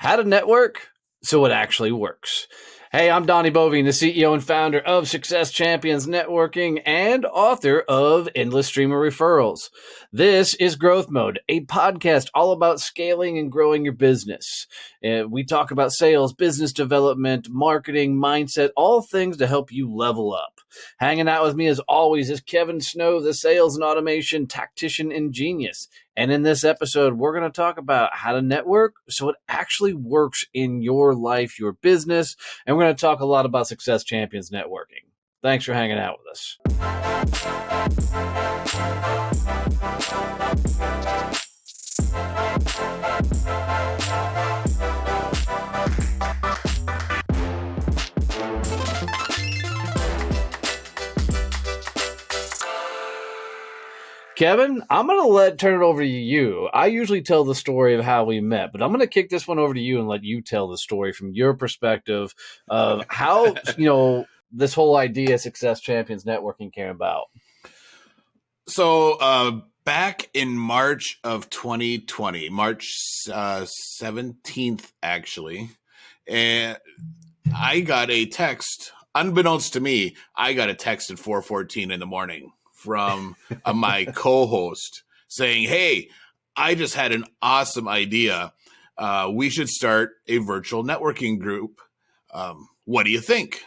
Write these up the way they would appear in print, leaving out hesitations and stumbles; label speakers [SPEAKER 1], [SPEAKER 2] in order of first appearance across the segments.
[SPEAKER 1] How to network so it actually works. Hey, I'm Donnie Bovine, the CEO and founder of Success Champions Networking and author of Endless Stream of Referrals. This is Growth Mode, a podcast all about scaling and growing your business. We talk about sales, business development, marketing, mindset, all things to help you level up. Hanging out with me as always is Kevin Snow, the sales and automation tactician and genius. And in this episode, we're going to talk about how to network so it actually works in your life, your business. And we're going to talk a lot about Success Champions Networking. Thanks for hanging out with us. Kevin, I'm going to turn it over to you. I usually tell the story of how we met, but I'm going to kick this one over to you and let you tell the story from your perspective of how, this whole idea of Success Champions Networking came about.
[SPEAKER 2] So back in March of 2020, March 17th, actually, and I got a text, unbeknownst to me, I got a text at 4:14 in the morning from my co-host saying, "Hey, I just had an awesome idea. We should start a virtual networking group. What do you think?"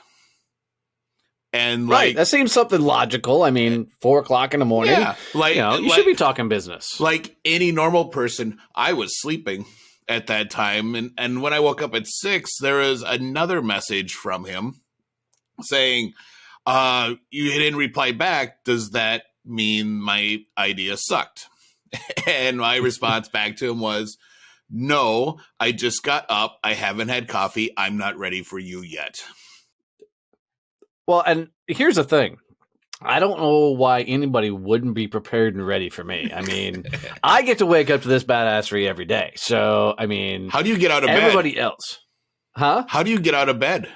[SPEAKER 2] And
[SPEAKER 1] right, that seems something logical. I mean, 4:00 in the morning.
[SPEAKER 2] Yeah,
[SPEAKER 1] you should be talking business.
[SPEAKER 2] Like any normal person, I was sleeping at that time, and when I woke up at 6, there was another message from him saying, "You didn't reply back. Does that mean my idea sucked?" And my response back to him was, "No, I just got up. I haven't had coffee. I'm not ready for you yet."
[SPEAKER 1] Well, and here's the thing. I don't know why anybody wouldn't be prepared and ready for me. I mean, I get to wake up to this badassery every day. So, I mean,
[SPEAKER 2] how do you get out of bed?
[SPEAKER 1] Everybody else. Huh?
[SPEAKER 2] How do you get out of bed?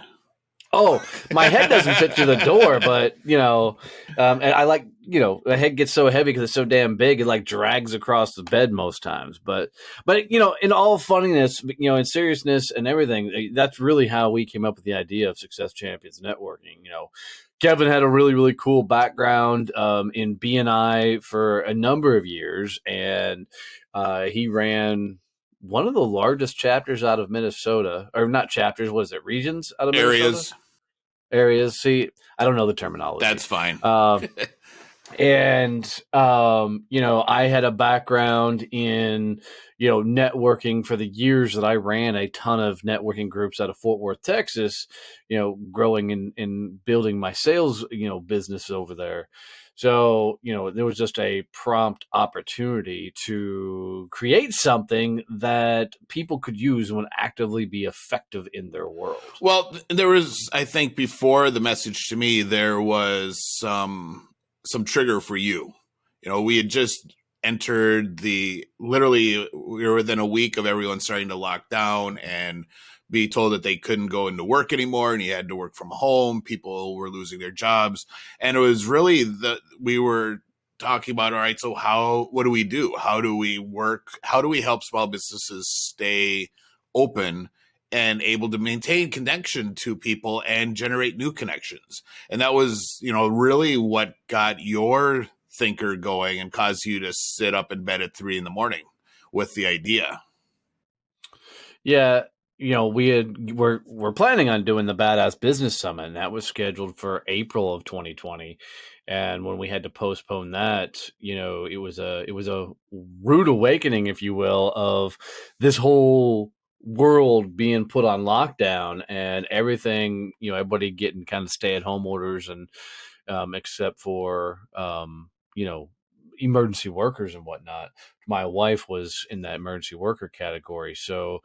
[SPEAKER 1] Oh, my head doesn't fit through the door, but, and I like, the head gets so heavy because it's so damn big, it like drags across the bed most times. But, in all funniness, in seriousness and everything, that's really how we came up with the idea of Success Champions Networking. Kevin had a really, really cool background in B&I for a number of years, and he ran one of the largest chapters out of Minnesota, or not chapters, what is it, regions out of Minnesota? Areas. See, I don't know the terminology.
[SPEAKER 2] That's fine.
[SPEAKER 1] I had a background in, networking for the years that I ran a ton of networking groups out of Fort Worth, Texas, growing and building my sales, business over there. So, there was just a prompt opportunity to create something that people could use and would actively be effective in their world.
[SPEAKER 2] Well, there was, I think, before the message to me, there was some trigger for you. We had just entered literally we were within a week of everyone starting to lock down and be told that they couldn't go into work anymore and you had to work from home. People were losing their jobs. And it was really we were talking about, all right, so what do we do? How do we work? How do we help small businesses stay open and able to maintain connection to people and generate new connections? And that was, really what got your thinker going and caused you to sit up in bed at 3 a.m. with the idea.
[SPEAKER 1] Yeah. We're planning on doing the Badass Business Summit, and that was scheduled for April of 2020. And when we had to postpone that, it was a rude awakening, if you will, of this whole world being put on lockdown and everything, everybody getting kind of stay-at-home orders, and except for emergency workers and whatnot. My wife was in that emergency worker category, so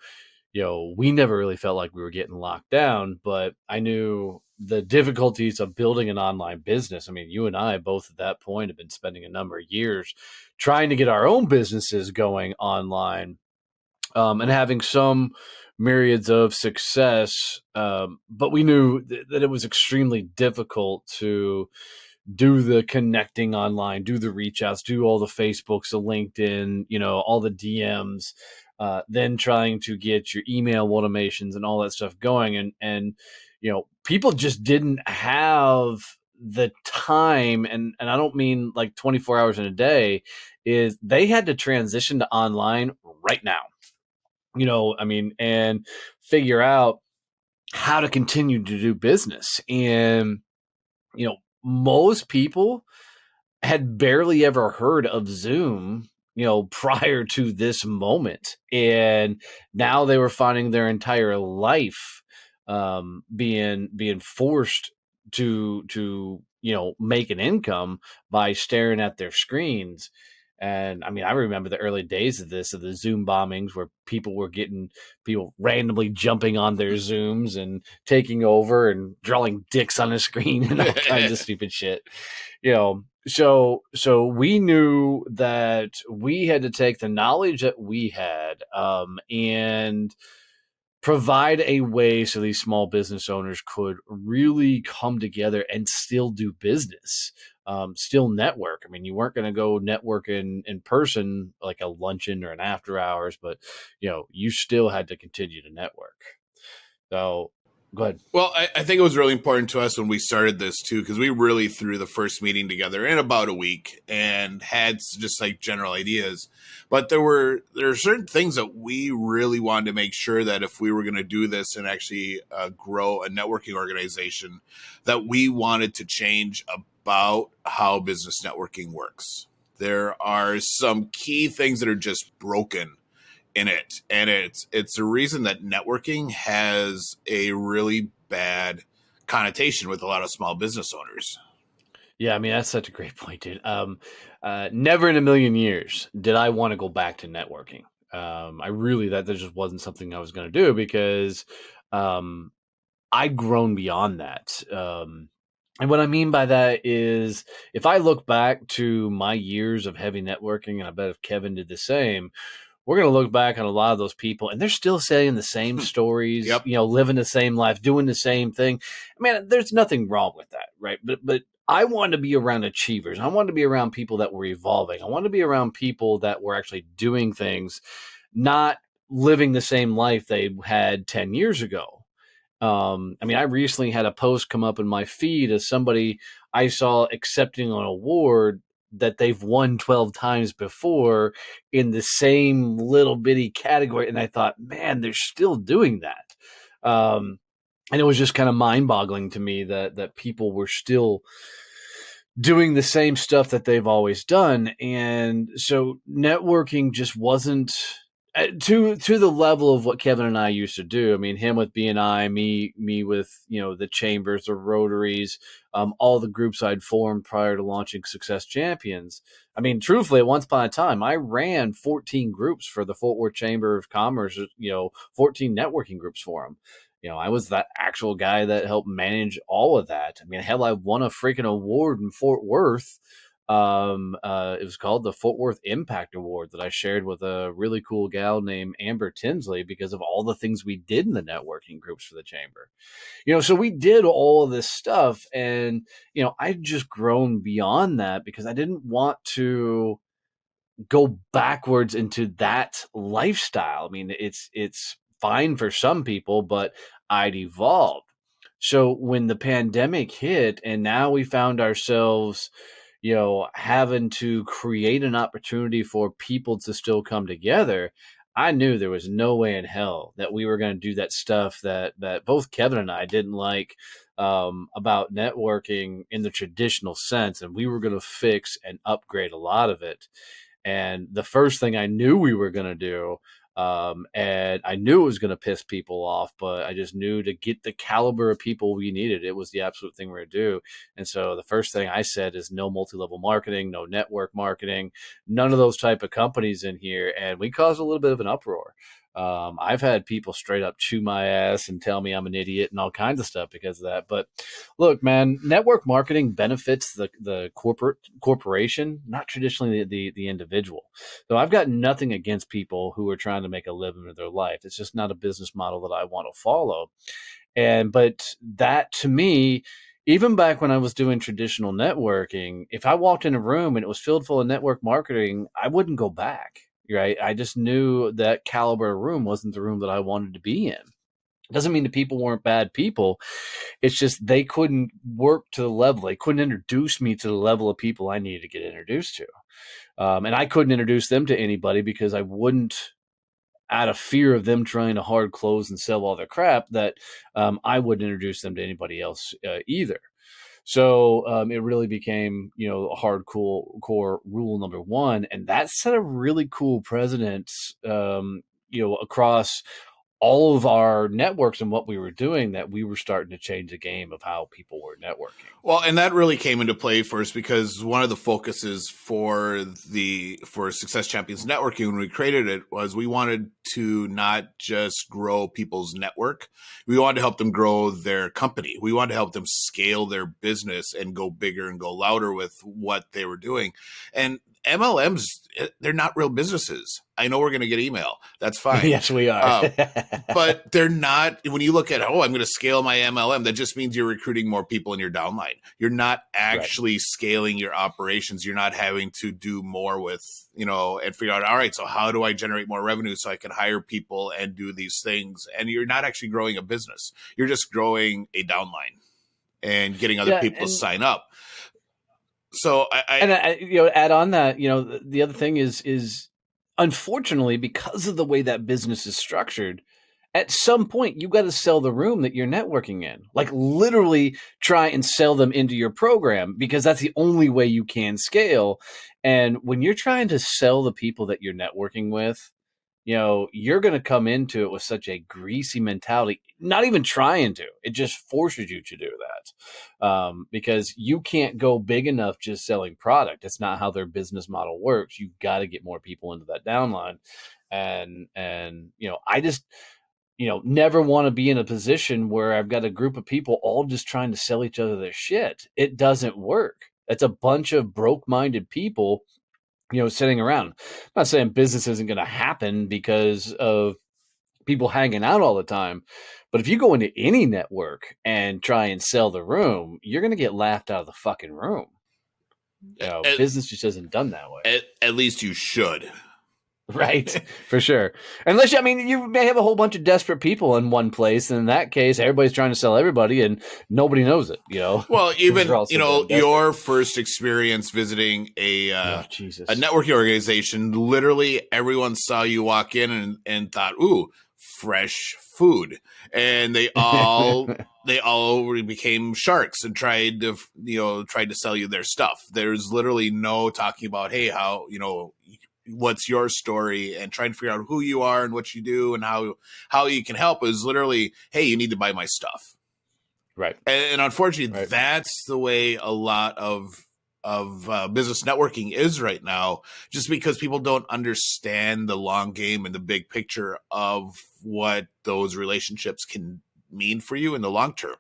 [SPEAKER 1] we never really felt like we were getting locked down, but I knew the difficulties of building an online business. I mean, you and I both at that point have been spending a number of years trying to get our own businesses going online, and having some myriads of success. But we knew that it was extremely difficult to do the connecting online, do the reach outs, do all the Facebooks, the LinkedIn, all the DMs, then trying to get your email automations and all that stuff going. And people just didn't have the time, and I don't mean like 24 hours in a day, is they had to transition to online right now. And figure out how to continue to do business. And, most people had barely ever heard of Zoom, prior to this moment. And now they were finding their entire life being forced to make an income by staring at their screens. And I remember the early days of this, of the Zoom bombings, where people were getting people randomly jumping on their Zooms and taking over and drawing dicks on the screen and all kinds of stupid shit. So we knew that we had to take the knowledge that we had, and provide a way so these small business owners could really come together and still do business, still network. You weren't going to go network in person, like a luncheon or an after hours, but you still had to continue to network. So go ahead.
[SPEAKER 2] Well, I think it was really important to us when we started this too, because we really threw the first meeting together in about a week and had just like general ideas. But there are certain things that we really wanted to make sure that if we were going to do this and actually grow a networking organization, that we wanted to change about how business networking works. There are some key things that are just broken in it, and it's a reason that networking has a really bad connotation with a lot of small business owners.
[SPEAKER 1] Yeah, that's such a great point, dude. Never in a million years did I want to go back to networking. I really, that just wasn't something I was going to do, because um, I'd grown beyond that. And what I mean by that is, if I look back to my years of heavy networking, and I bet if Kevin did the same, we're going to look back on a lot of those people, and they're still saying the same stories,
[SPEAKER 2] Yep.
[SPEAKER 1] living the same life, doing the same thing. There's nothing wrong with that, right? But I wanted to be around achievers. I wanted to be around people that were evolving. I wanted to be around people that were actually doing things, not living the same life they had 10 years ago. I recently had a post come up in my feed as somebody I saw accepting an award that they've won 12 times before in the same little bitty category. And I thought, man, they're still doing that. And it was just kind of mind boggling to me that people were still doing the same stuff that they've always done. And so networking just wasn't to the level of what Kevin and I used to do. Him with BNI, me with the chambers, the Rotaries, all the groups I'd formed prior to launching Success Champions. Truthfully, at once upon a time, I ran 14 groups for the Fort Worth Chamber of Commerce. 14 networking groups for them. I was that actual guy that helped manage all of that. Hell, I won a freaking award in Fort Worth. It was called the Fort Worth Impact Award, that I shared with a really cool gal named Amber Tinsley, because of all the things we did in the networking groups for the chamber. So we did all of this stuff, and I'd just grown beyond that, because I didn't want to go backwards into that lifestyle. It's fine for some people, but I'd evolved. So when the pandemic hit, and now we found ourselves, having to create an opportunity for people to still come together, I knew there was no way in hell that we were going to do that stuff that both Kevin and I didn't like, about networking in the traditional sense, and we were going to fix and upgrade a lot of it. And the first thing I knew we were going to do, and I knew it was going to piss people off, but I just knew, to get the caliber of people we needed, it was the absolute thing we were to do. And so the first thing I said is no multi-level marketing, no network marketing, none of those type of companies in here. And we caused a little bit of an uproar. I've had people straight up chew my ass and tell me I'm an idiot and all kinds of stuff because of that. But look, man, network marketing benefits the corporation, not traditionally the individual. So I've got nothing against people who are trying to make a living in their life. It's just not a business model that I want to follow. But that, to me, even back when I was doing traditional networking, if I walked in a room and it was filled full of network marketing, I wouldn't go back. Right. I just knew that caliber of room wasn't the room that I wanted to be in. Doesn't mean the people weren't bad people. It's just they couldn't work to the level. They couldn't introduce me to the level of people I needed to get introduced to. And I couldn't introduce them to anybody because I wouldn't, out of fear of them trying to hard close and sell all their crap, that I wouldn't introduce them to anybody else either. So it really became, a hard core rule number one, and that set a really cool precedence, across all of our networks and what we were doing, that we were starting to change the game of how people were networking.
[SPEAKER 2] Well, and that really came into play for us because one of the focuses for Success Champions Networking when we created it was we wanted to not just grow people's network. We wanted to help them grow their company. We wanted to help them scale their business and go bigger and go louder with what they were doing. And MLMs, they're not real businesses. I know we're going to get email. That's fine.
[SPEAKER 1] Yes, we are.
[SPEAKER 2] But they're not. When you look at, I'm going to scale my MLM, that just means you're recruiting more people in your downline. You're not actually scaling your operations. You're not having to do more with, and figure out, all right, so how do I generate more revenue so I can hire people and do these things? And you're not actually growing a business. You're just growing a downline and getting other people to sign up. So
[SPEAKER 1] add on that, the other thing is unfortunately, because of the way that business is structured, at some point you got to sell the room that you're networking in. Like literally try and sell them into your program, because that's the only way you can scale. And when you're trying to sell the people that you're networking with, you're going to come into it with such a greasy mentality, not even trying to. It just forces you to do that, because you can't go big enough just selling product. It's not how their business model works. You've got to get more people into that downline. And I just, never want to be in a position where I've got a group of people all just trying to sell each other their shit. It doesn't work. It's a bunch of broke-minded people sitting around. I'm not saying business isn't going to happen because of people hanging out all the time, but if you go into any network and try and sell the room, you're going to get laughed out of the fucking room. Business just isn't done that way.
[SPEAKER 2] At least you should.
[SPEAKER 1] Right, for sure. Unless, you may have a whole bunch of desperate people in one place, and in that case, everybody's trying to sell everybody, and nobody knows it.
[SPEAKER 2] Well, even your first experience visiting a networking organization, literally everyone saw you walk in and thought, "Ooh, fresh food," and they all became sharks and tried to sell you their stuff. There's literally no talking about, hey, how what's your story, and trying to figure out who you are and what you do and how you can help. Is literally, hey, you need to buy my stuff.
[SPEAKER 1] Right.
[SPEAKER 2] And unfortunately, that's the way a lot of business networking is right now, just because people don't understand the long game and the big picture of what those relationships can mean for you in the long term.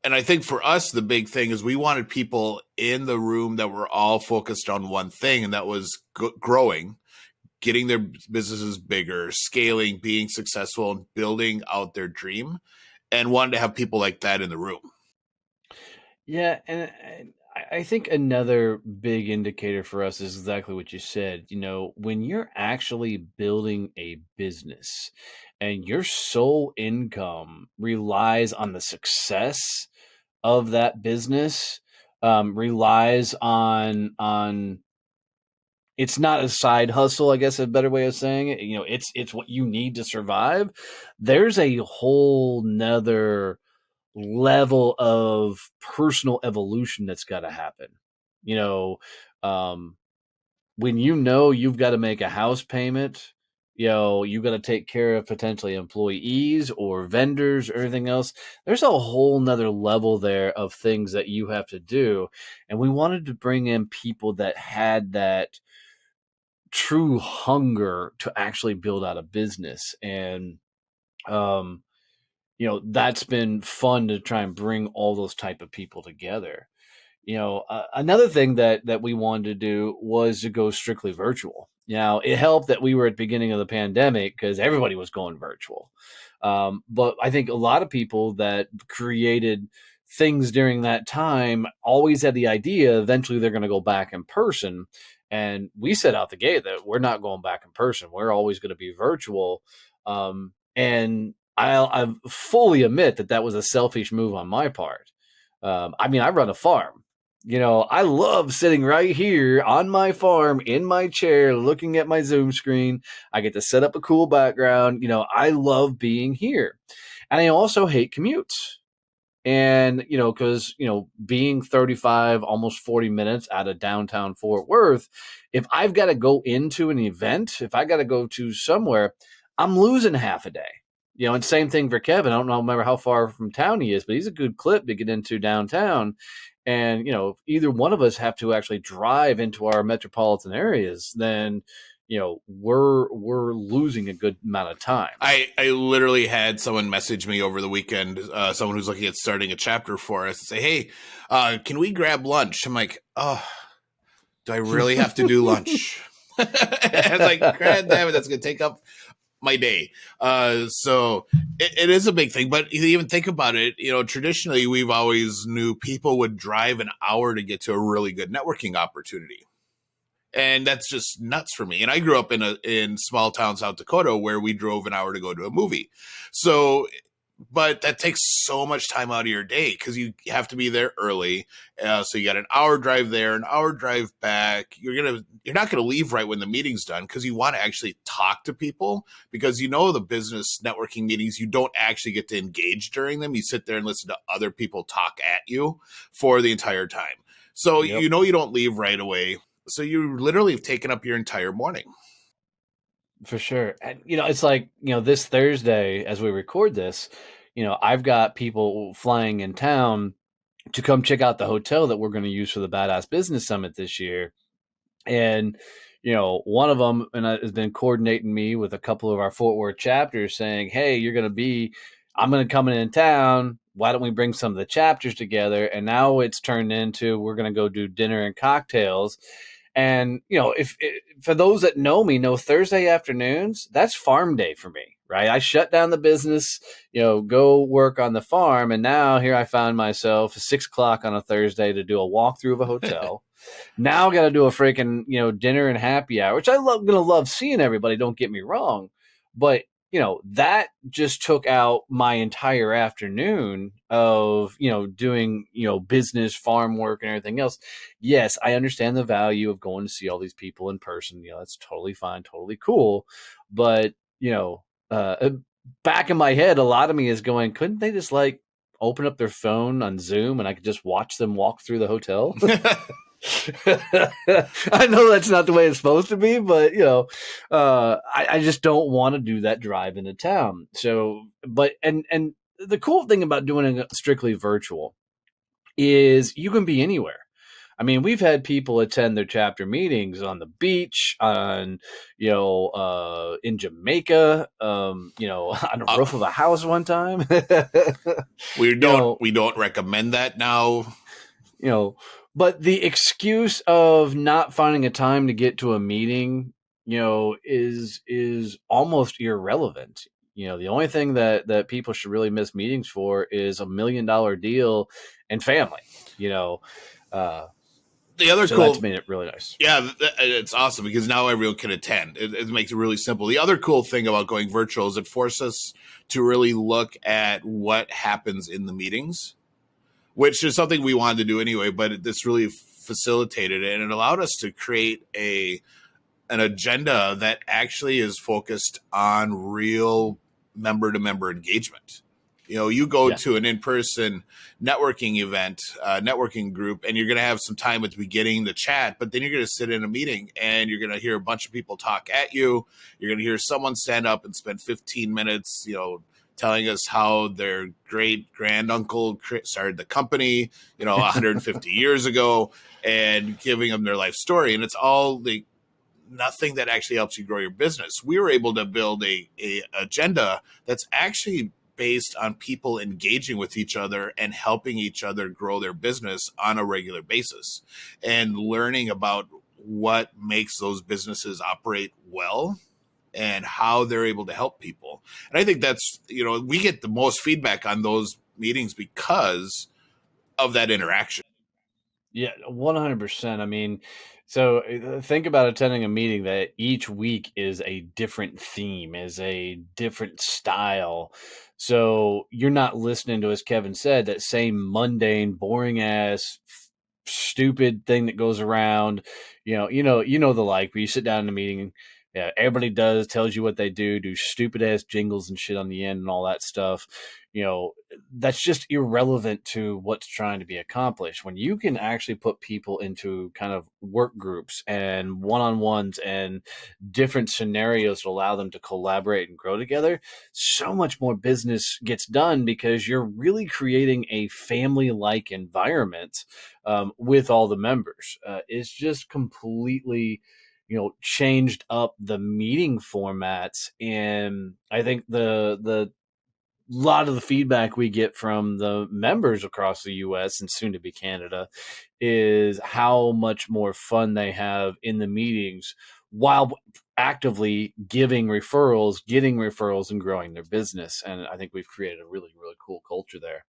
[SPEAKER 2] And I think for us, the big thing is we wanted people in the room that were all focused on one thing, and that was growing, getting their businesses bigger, scaling, being successful, and building out their dream, and wanted to have people like that in the room.
[SPEAKER 1] Yeah, and I think another big indicator for us is exactly what you said. When you're actually building a business and your sole income relies on the success of that business, relies on it's not a side hustle, I guess, a better way of saying it. It's what you need to survive. There's a whole nother level of personal evolution that's got to happen. When you've got to make a house payment, you've got to take care of potentially employees or vendors or everything else. There's a whole nother level there of things that you have to do. And we wanted to bring in people that had that true hunger to actually build out a business. And, that's been fun to try and bring all those type of people together. Another thing that we wanted to do was to go strictly virtual. Now, it helped that we were at the beginning of the pandemic because everybody was going virtual. But I think a lot of people that created things during that time, always had the idea eventually they're going to go back in person. And we set out the gate that we're not going back in person. We're always going to be virtual. And I fully admit that that was a selfish move on my part. I mean, I run a farm. I love sitting right here on my farm in my chair, looking at my Zoom screen. I get to set up a cool background. I love being here. And I also hate commutes. And, because, being 35, almost 40 minutes out of downtown Fort Worth, if I've got to go into an event, if I got to go to somewhere, I'm losing half a day. And same thing for Kevin. I don't remember how far from town he is, but he's a good clip to get into downtown. And, either one of us have to actually drive into our metropolitan areas, then we're losing a good amount of time.
[SPEAKER 2] I literally had someone message me over the weekend, someone who's looking at starting a chapter for us, and say, hey, can we grab lunch? I'm like, oh, do I really have to do lunch? I was like, God damn it, that's going to take up my day. So it is a big thing, but you even think about it, traditionally we've always knew people would drive an hour to get to a really good networking opportunity. And that's just nuts for me. And I grew up in small town South Dakota where we drove an hour to go to a movie. So, but that takes so much time out of your day because you have to be there early. So you got an hour drive there, an hour drive back. You're not gonna leave right when the meeting's done because you want to actually talk to people, because the business networking meetings, you don't actually get to engage during them. You sit there and listen to other people talk at you for the entire time. So
[SPEAKER 1] Yep.
[SPEAKER 2] you don't leave right away. So you literally have taken up your entire morning.
[SPEAKER 1] For sure. And, it's like, this Thursday, as we record this, I've got people flying in town to come check out the hotel that we're going to use for the Badass Business Summit this year. And, one of them has been coordinating me with a couple of our Fort Worth chapters saying, hey, I'm going to come in town. Why don't we bring some of the chapters together? And now it's turned into, we're going to go do dinner and cocktails. And, if for those that know Thursday afternoons, that's farm day for me, right? I shut down the business, go work on the farm. And now here I found myself at 6 o'clock on a Thursday to do a walkthrough of a hotel. Now I got to do a freaking, dinner and happy hour, which going to love seeing everybody. Don't get me wrong. But, that just took out my entire afternoon of, doing, business, farm work and everything else. Yes, I understand the value of going to see all these people in person. That's totally fine, totally cool. But, back in my head, a lot of me is going, couldn't they just open up their phone on Zoom and I could just watch them walk through the hotel? I know that's not the way it's supposed to be, but I just don't want to do that drive into town. So, but and the cool thing about doing it strictly virtual is you can be anywhere. I mean, we've had people attend their chapter meetings on the beach, in Jamaica, on a roof of a house one time.
[SPEAKER 2] We don't recommend that now.
[SPEAKER 1] But the excuse of not finding a time to get to a meeting, is almost irrelevant. The only thing that people should really miss meetings for is $1 million deal and family.
[SPEAKER 2] The other
[SPEAKER 1] that's made it really nice.
[SPEAKER 2] Yeah, it's awesome because now everyone can attend. It makes it really simple. The other cool thing about going virtual is it forces us to really look at what happens in the meetings, which is something we wanted to do anyway, but this really facilitated it, and it allowed us to create an agenda that actually is focused on real member-to-member engagement. You go to an in-person networking event, networking group, and you're going to have some time at the beginning to chat, but then you're going to sit in a meeting and you're going to hear a bunch of people talk at you. You're going to hear someone stand up and spend 15 minutes, telling us how their great granduncle started the company, 150 years ago, and giving them their life story. And it's all nothing that actually helps you grow your business. We were able to build a agenda that's actually based on people engaging with each other and helping each other grow their business on a regular basis and learning about what makes those businesses operate well and how they're able to help people. And I think that's, we get the most feedback on those meetings because of that interaction.
[SPEAKER 1] Yeah, 100%. I mean, so think about attending a meeting that each week is a different theme, is a different style. So you're not listening to, as Kevin said, that same mundane, boring ass, stupid thing that goes around. The like. Where you sit down in a meeting, yeah, everybody tells you what they do stupid ass jingles and shit on the end and all that stuff. You know, that's just irrelevant to what's trying to be accomplished. When you can actually put people into kind of work groups and one-on-ones and different scenarios to allow them to collaborate and grow together, so much more business gets done because you're really creating a family-like environment with all the members. It's just completely changed up the meeting formats, and I think the lot of the feedback we get from the members across the US and soon to be Canada is how much more fun they have in the meetings while actively getting referrals and growing their business. And I think we've created a really, really cool culture there.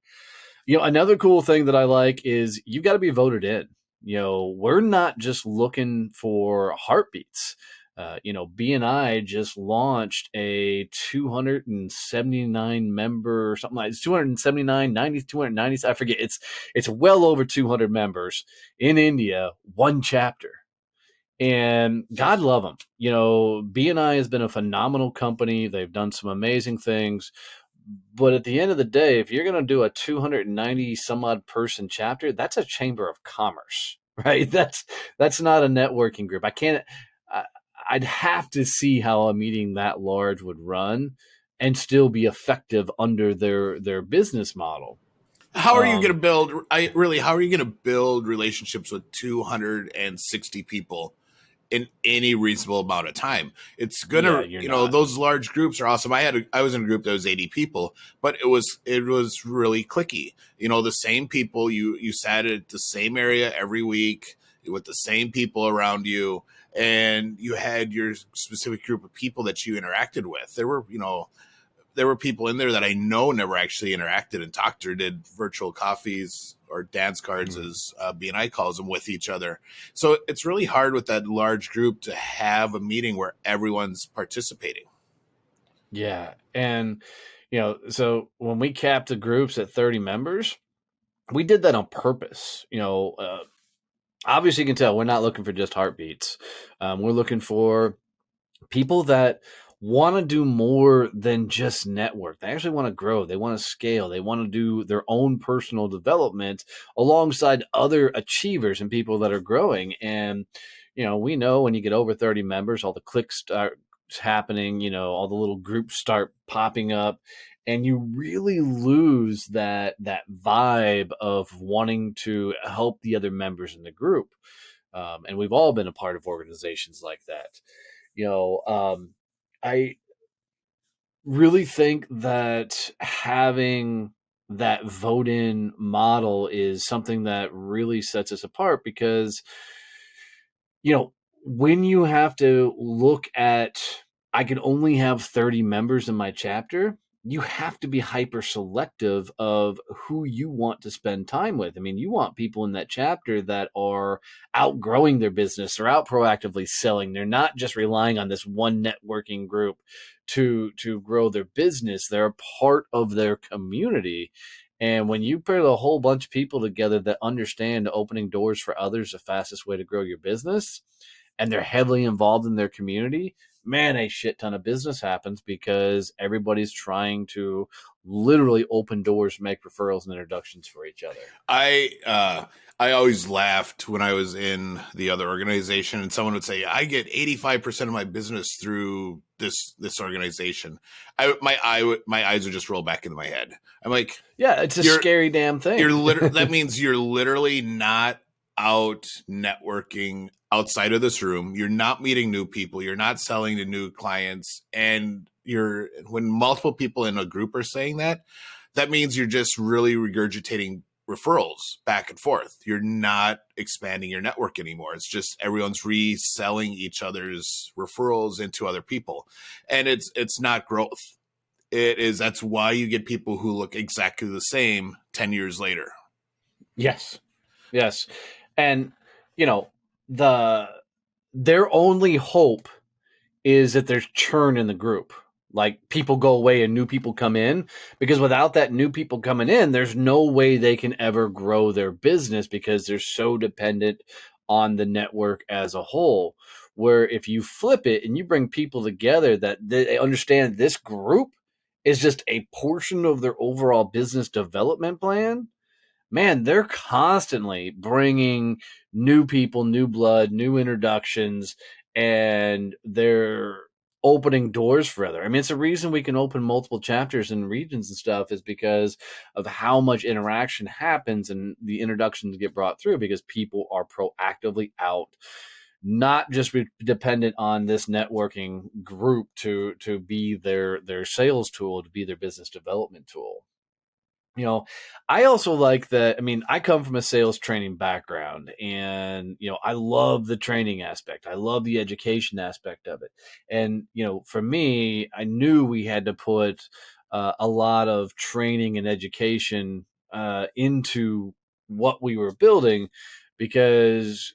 [SPEAKER 1] Another cool thing that I like is you got to be voted in. We're not just looking for heartbeats. BNI just launched a 279 member, something like it's 279, 90, 290. I forget. It's well over 200 members in India, one chapter. And God love them. BNI has been a phenomenal company. They've done some amazing things. But at the end of the day, if you're going to do a 290 some odd person chapter, that's a chamber of commerce, right? That's not a networking group. I can't. I, I'd have to see how a meeting that large would run and still be effective under their business model.
[SPEAKER 2] How are you going to
[SPEAKER 1] Um,
[SPEAKER 2] build? How are you going to build relationships with 260 people in any reasonable amount of time? It's
[SPEAKER 1] yeah,
[SPEAKER 2] gonna,
[SPEAKER 1] you're not.
[SPEAKER 2] those large groups are awesome. I was in a group that was 80 people, but it was really clicky. The same people, you sat at the same area every week with the same people around you, and you had your specific group of people that you interacted with. There were people in there that I know never actually interacted and talked or did virtual coffees or dance cards,
[SPEAKER 1] Mm.
[SPEAKER 2] as BNI calls them, with each other. So it's really hard with that large group to have a meeting where everyone's participating.
[SPEAKER 1] Yeah, and so when we capped the groups at 30 members, we did that on purpose. Obviously, you can tell we're not looking for just heartbeats. We're looking for people that want to do more than just network. They actually want to grow. They want to scale. They want to do their own personal development alongside other achievers and people that are growing. And, we know when you get over 30 members, all the clicks start happening, all the little groups start popping up. And you really lose that vibe of wanting to help the other members in the group. And we've all been a part of organizations like that. I really think that having that vote in model is something that really sets us apart because when you have to look at, I can only have 30 members in my chapter, you have to be hyper selective of who you want to spend time with. I mean, you want people in that chapter that are outgrowing their business, they're out proactively selling. They're not just relying on this one networking group to grow their business. They're a part of their community. And when you put a whole bunch of people together that understand opening doors for others, the fastest way to grow your business, and they're heavily involved in their community, man, a shit ton of business happens because everybody's trying to literally open doors, make referrals and introductions for each other.
[SPEAKER 2] I always laughed when I was in the other organization, and someone would say, "I get 85% of my business through this organization." My eyes would just roll back into my head. I'm like,
[SPEAKER 1] Yeah, it's a
[SPEAKER 2] "You're
[SPEAKER 1] scary damn thing.
[SPEAKER 2] that means you're literally not out networking outside of this room. You're not meeting new people. You're not selling to new clients. And when multiple people in a group are saying that, that means you're just really regurgitating referrals back and forth. You're not expanding your network anymore. It's just everyone's reselling each other's referrals into other people. And it's not growth. That's why you get people who look exactly the same 10 years later.
[SPEAKER 1] Yes. Yes. And, you know, the their only hope is that there's churn in the group. Like people go away and new people come in, because without that new people coming in, there's no way they can ever grow their business because they're so dependent on the network as a whole. Where if you flip it and you bring people together that they understand this group is just a portion of their overall business development plan, man, they're constantly bringing new people, new blood, new introductions, and they're opening doors for other. I mean, it's a reason we can open multiple chapters and regions and stuff is because of how much interaction happens and the introductions get brought through because people are proactively out, not just dependent on this networking group to be their sales tool, to be their business development tool. I also like that. I mean, I come from a sales training background and, I love the training aspect. I love the education aspect of it. And, for me, I knew we had to put a lot of training and education into what we were building because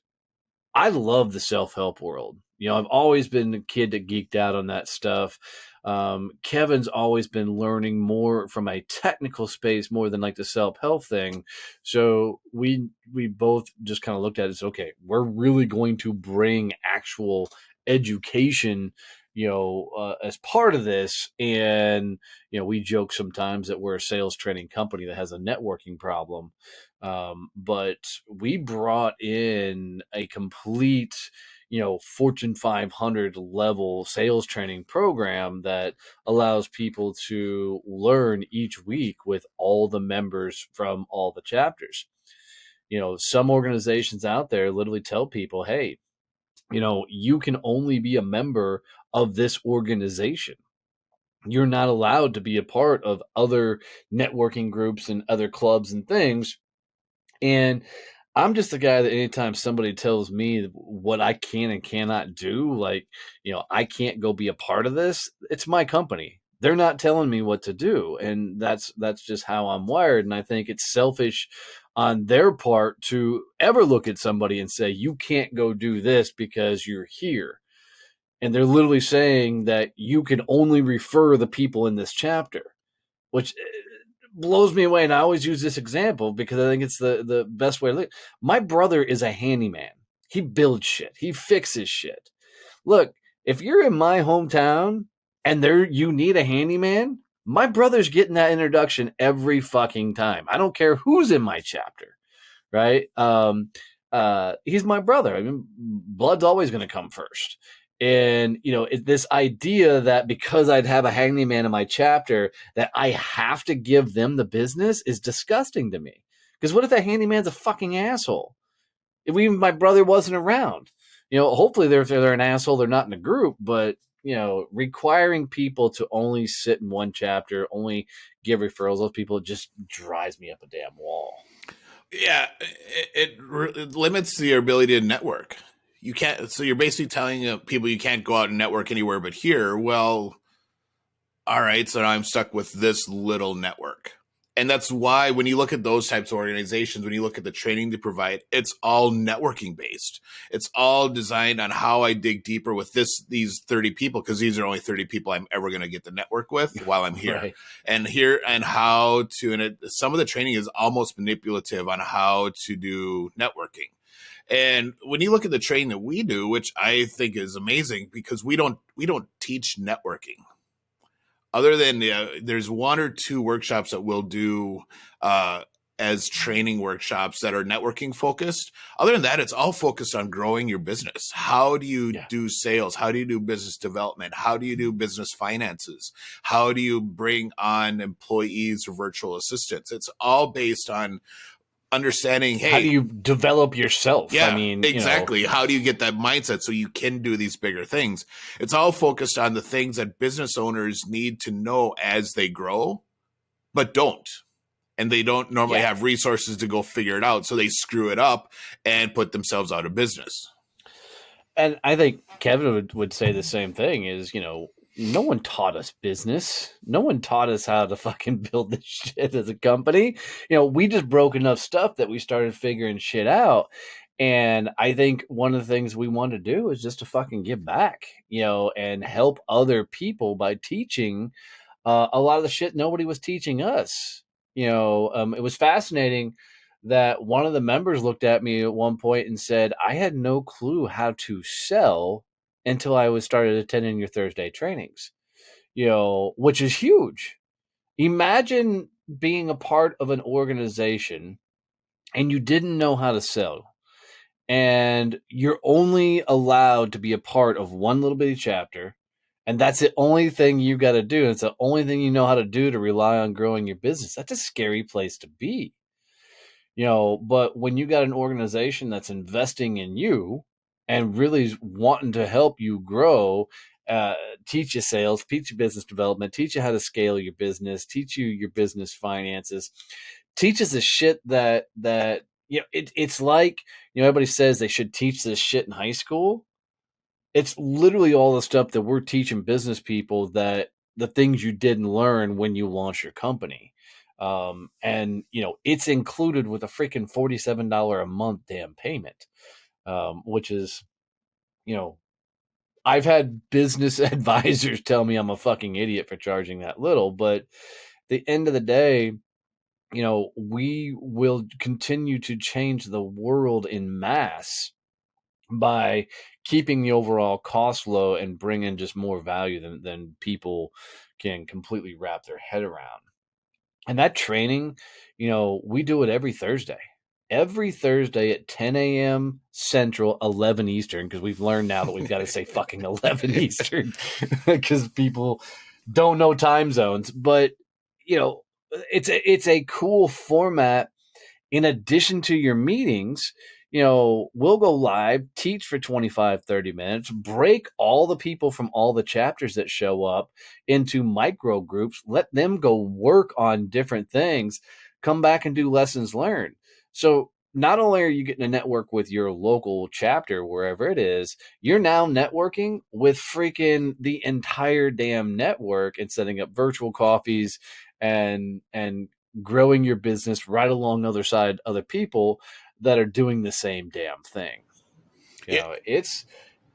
[SPEAKER 1] I love the self help world. I've always been a kid that geeked out on that stuff. Kevin's always been learning more from a technical space more than like the self help thing. So we both just kind of looked at it as okay, we're really going to bring actual education, as part of this. And we joke sometimes that we're a sales training company that has a networking problem. But we brought in a complete, Fortune 500 level sales training program that allows people to learn each week with all the members from all the chapters. Some organizations out there literally tell people, hey, you can only be a member of this organization. You're not allowed to be a part of other networking groups and other clubs and things. And I'm just the guy that anytime somebody tells me what I can and cannot do, like, I can't go be a part of this, it's my company. They're not telling me what to do. And that's just how I'm wired. And I think it's selfish on their part to ever look at somebody and say, you can't go do this because you're here. And they're literally saying that you can only refer the people in this chapter, which blows me away. And I always use this example because I think it's the best way to look. My brother is a handyman. He builds shit. He fixes shit. Look, if you're in my hometown and there you need a handyman, my brother's getting that introduction every fucking time. I don't care who's in my chapter, right? He's my brother. I mean, blood's always going to come first. And this idea that because I'd have a handyman in my chapter that I have to give them the business is disgusting to me. Because what if that handyman's a fucking asshole? If even my brother wasn't around, hopefully if they're an asshole, they're not in a group. But requiring people to only sit in one chapter, only give referrals, those people just drives me up a damn wall.
[SPEAKER 2] Yeah, it limits your ability to network. You can't. So you're basically telling people you can't go out and network anywhere but here. Well, all right. So now I'm stuck with this little network. And that's why when you look at those types of organizations, when you look at the training they provide, it's all networking based. It's all designed on how I dig deeper with these 30 people, because these are only 30 people I'm ever going to get to network with while I'm here.
[SPEAKER 1] Right.
[SPEAKER 2] And how to, some of the training is almost manipulative on how to do networking. And when you look at the training that we do, which I think is amazing, because we don't teach networking. Other than there's one or two workshops that we'll do as training workshops that are networking focused. Other than that, it's all focused on growing your business. How do you do sales? How do you do business development? How do you do business finances? How do you bring on employees or virtual assistants? It's all based on understanding, hey,
[SPEAKER 1] how do you develop yourself?
[SPEAKER 2] Yeah,
[SPEAKER 1] I mean,
[SPEAKER 2] exactly. How do you get that mindset so you can do these bigger things? It's all focused on the things that business owners need to know as they grow, but don't. And they don't normally have resources to go figure it out. So they screw it up and put themselves out of business.
[SPEAKER 1] And I think Kevin would say the same thing is, No one taught us business. No one taught us how to fucking build this shit as a company. We just broke enough stuff that we started figuring shit out. And I think one of the things we want to do is just to fucking give back, and help other people by teaching a lot of the shit nobody was teaching us. It was fascinating that one of the members looked at me at one point and said, I had no clue how to sell until I was started attending your Thursday trainings, which is huge. Imagine being a part of an organization and you didn't know how to sell, and you're only allowed to be a part of one little bitty chapter, and that's the only thing you got to do. It's the only thing you know how to do to rely on growing your business. That's a scary place to be. But when you got an organization that's investing in you and really is wanting to help you grow, uh, teach you sales, teach you business development, teach you how to scale your business, teach you your business finances, teaches the shit that it's like, everybody says they should teach this shit in high school. It's literally all the stuff that we're teaching business people, that the things you didn't learn when you launch your company. And it's included with a freaking $47 a month damn payment, which is, you know, I've had business advisors tell me I'm a fucking idiot for charging that little, but at the end of the day, we will continue to change the world in mass by keeping the overall cost low and bringing just more value than people can completely wrap their head around. And that training, we do it every Thursday. Every Thursday at 10 a.m. Central, 11 Eastern, because we've learned now that we've got to say fucking 11 Eastern because people don't know time zones. But, you know, it's a cool format. In addition to your meetings, we'll go live, teach for 25, 30 minutes, break all the people from all the chapters that show up into micro groups, let them go work on different things, come back and do lessons learned. So not only are you getting to network with your local chapter, wherever it is, you're now networking with freaking the entire damn network and setting up virtual coffees and growing your business right along the other side, other people that are doing the same damn thing.
[SPEAKER 2] Yeah,
[SPEAKER 1] It's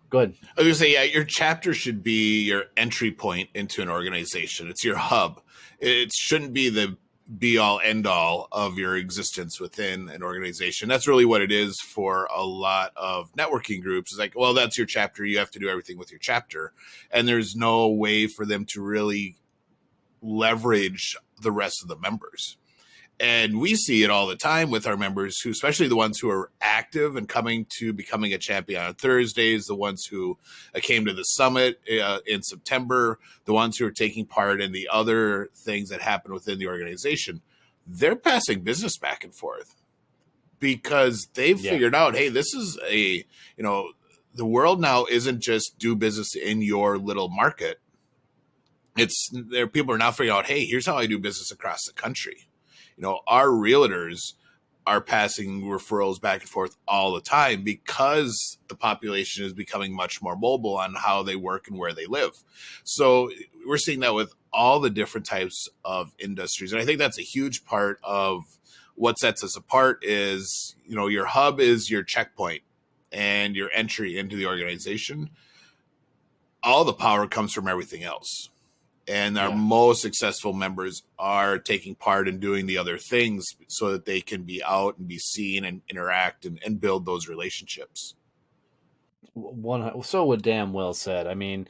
[SPEAKER 1] good.
[SPEAKER 2] I was gonna say, yeah, your chapter should be your entry point into an organization. It's your hub. It shouldn't be the be all end all of your existence within an organization. That's really what it is for a lot of networking groups. It's like, well, that's your chapter. You have to do everything with your chapter. And there's no way for them to really leverage the rest of the members. And we see it all the time with our members, who, especially the ones who are active and coming to becoming a champion on Thursdays, the ones who came to the summit in September, the ones who are taking part in the other things that happen within the organization. They're passing business back and forth because they've
[SPEAKER 1] Yeah.
[SPEAKER 2] figured out, hey, this is the world now isn't just do business in your little market. It's there. People are now figuring out, hey, here's how I do business across the country. Our realtors are passing referrals back and forth all the time because the population is becoming much more mobile on how they work and where they live. So we're seeing that with all the different types of industries. And I think that's a huge part of what sets us apart is, your hub is your checkpoint and your entry into the organization. All the power comes from everything else, and our
[SPEAKER 1] Yeah.
[SPEAKER 2] most successful members are taking part in doing the other things so that they can be out and be seen and interact and build those relationships.
[SPEAKER 1] One so damn well said. I mean,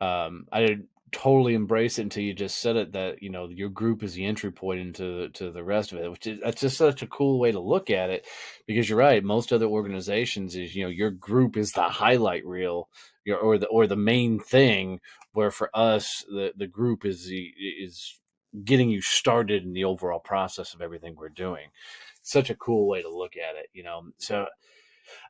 [SPEAKER 1] I didn't totally embrace it until you just said it, that your group is the entry point into to the rest of it, which is, that's just such a cool way to look at it, because you're right. Most other organizations is, your group is the highlight reel, or the main thing, where for us the group is getting you started in the overall process of everything we're doing. Such a cool way to look at it. So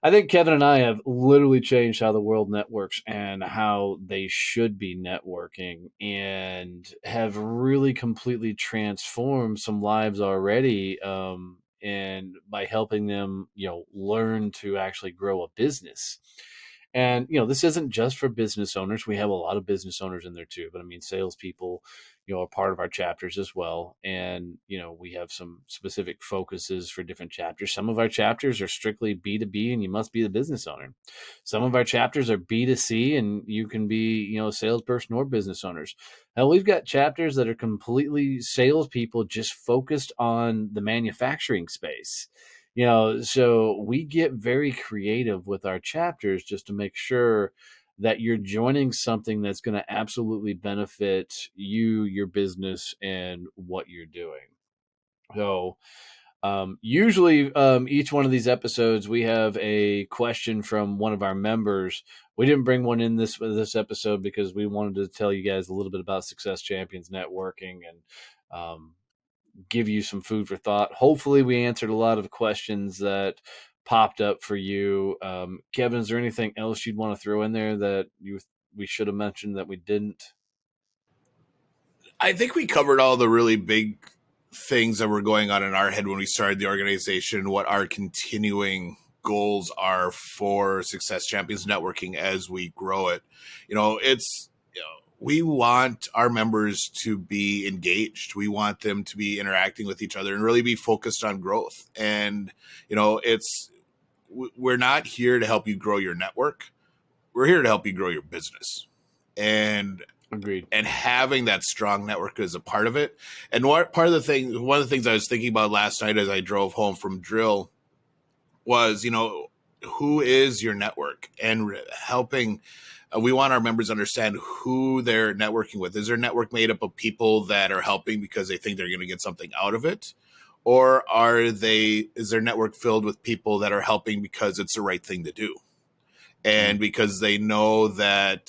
[SPEAKER 1] I think Kevin and I have literally changed how the world networks and how they should be networking, and have really completely transformed some lives already. And by helping them, learn to actually grow a business. And this isn't just for business owners. We have a lot of business owners in there too, but I mean, salespeople, are part of our chapters as well. And we have some specific focuses for different chapters. Some of our chapters are strictly B2B, and you must be the business owner. Some of our chapters are B2C, and you can be, a salesperson or business owners. Now, we've got chapters that are completely salespeople just focused on the manufacturing space. So we get very creative with our chapters just to make sure that you're joining something that's going to absolutely benefit you, your business, and what you're doing. So, usually, each one of these episodes, we have a question from one of our members. We didn't bring one in this episode because we wanted to tell you guys a little bit about Success Champions networking and give you some food for thought. Hopefully, we answered a lot of the questions that popped up for you. Kevin, is there anything else you'd want to throw in there that we should have mentioned that we didn't?
[SPEAKER 2] I think we covered all the really big things that were going on in our head when we started the organization, what our continuing goals are for Success Champions Networking as we grow it. We want our members to be engaged. We want them to be interacting with each other and really be focused on growth. And, we're not here to help you grow your network. We're here to help you grow your business. And
[SPEAKER 1] Agreed.
[SPEAKER 2] And having that strong network is a part of it. And one of the things I was thinking about last night as I drove home from drill was, who is your network, and helping. We want our members to understand who they're networking with. Is their network made up of people that are helping because they think they're going to get something out of it? Or is their network filled with people that are helping because it's the right thing to do? And because they know that,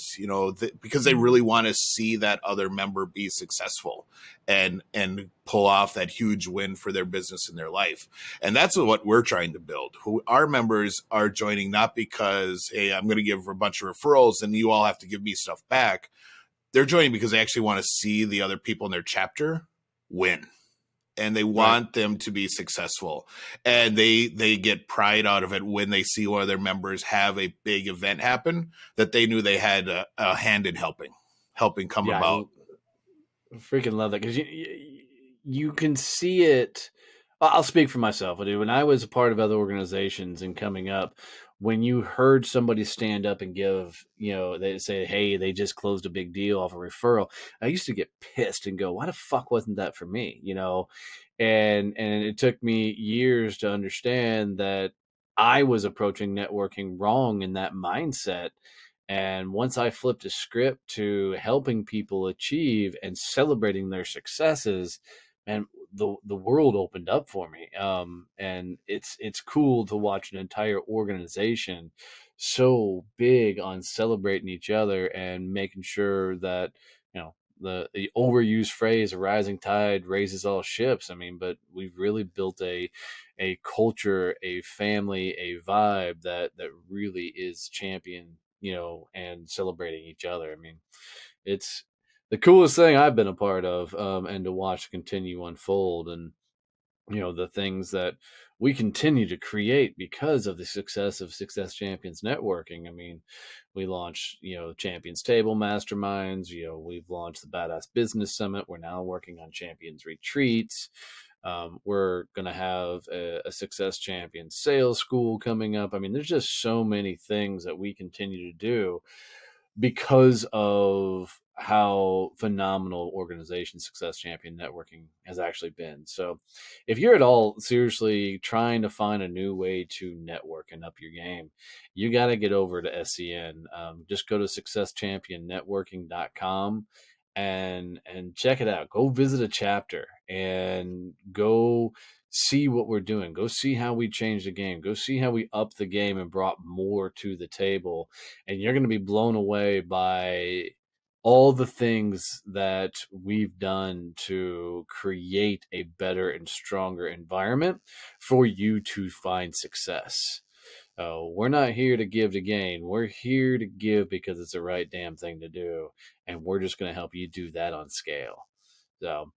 [SPEAKER 2] because they really want to see that other member be successful and pull off that huge win for their business and their life. And that's what we're trying to build. Who our members are joining, not because, hey, I'm going to give a bunch of referrals and you all have to give me stuff back. They're joining because they actually want to see the other people in their chapter win. And they want them to be successful, and they get pride out of it when they see one of their members have a big event happen that they knew they had a hand in helping come about.
[SPEAKER 1] I freaking love that because you can see it. I'll speak for myself. I do. When I was a part of other organizations and coming up, when you heard somebody stand up and give, they say, hey, they just closed a big deal off a referral. I used to get pissed and go, why the fuck wasn't that for me? And it took me years to understand that I was approaching networking wrong in that mindset. And once I flipped a script to helping people achieve and celebrating their successes, man, the world opened up for me. And it's cool to watch an entire organization so big on celebrating each other and making sure that the overused phrase "a rising tide raises all ships." I mean, but we've really built a culture, a family, a vibe that really is champion, and celebrating each other. I mean, it's the coolest thing I've been a part of, and to watch continue unfold. And the things that we continue to create because of the success of Success Champions networking. I mean, we launched, Champions Table Masterminds, we've launched the Badass Business Summit. We're now working on Champions Retreats. We're going to have a Success Champions Sales School coming up. I mean, there's just so many things that we continue to do because of how phenomenal organization Success Champion Networking has actually been. So if you're at all seriously trying to find a new way to network and up your game, you got to get over to SCN. Just go to successchampionnetworking.com and check it out. Go visit a chapter and go see what we're doing. Go see how we changed the game. Go see how we upped the game and brought more to the table. And you're going to be blown away by all the things that we've done to create a better and stronger environment for you to find success. We're not here to give to gain. We're here to give because it's the right damn thing to do. And we're just going to help you do that on scale. So,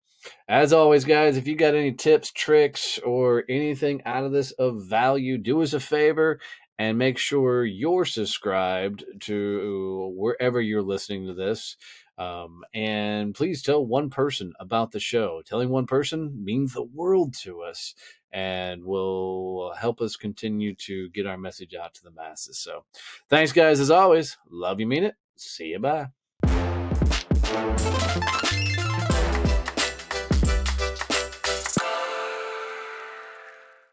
[SPEAKER 1] as always, guys, if you got any tips, tricks, or anything out of this of value, do us a favor and make sure you're subscribed to wherever you're listening to this. And please tell one person about the show. Telling one person means the world to us and will help us continue to get our message out to the masses. So thanks, guys, as always. Love you, mean it. See you, bye.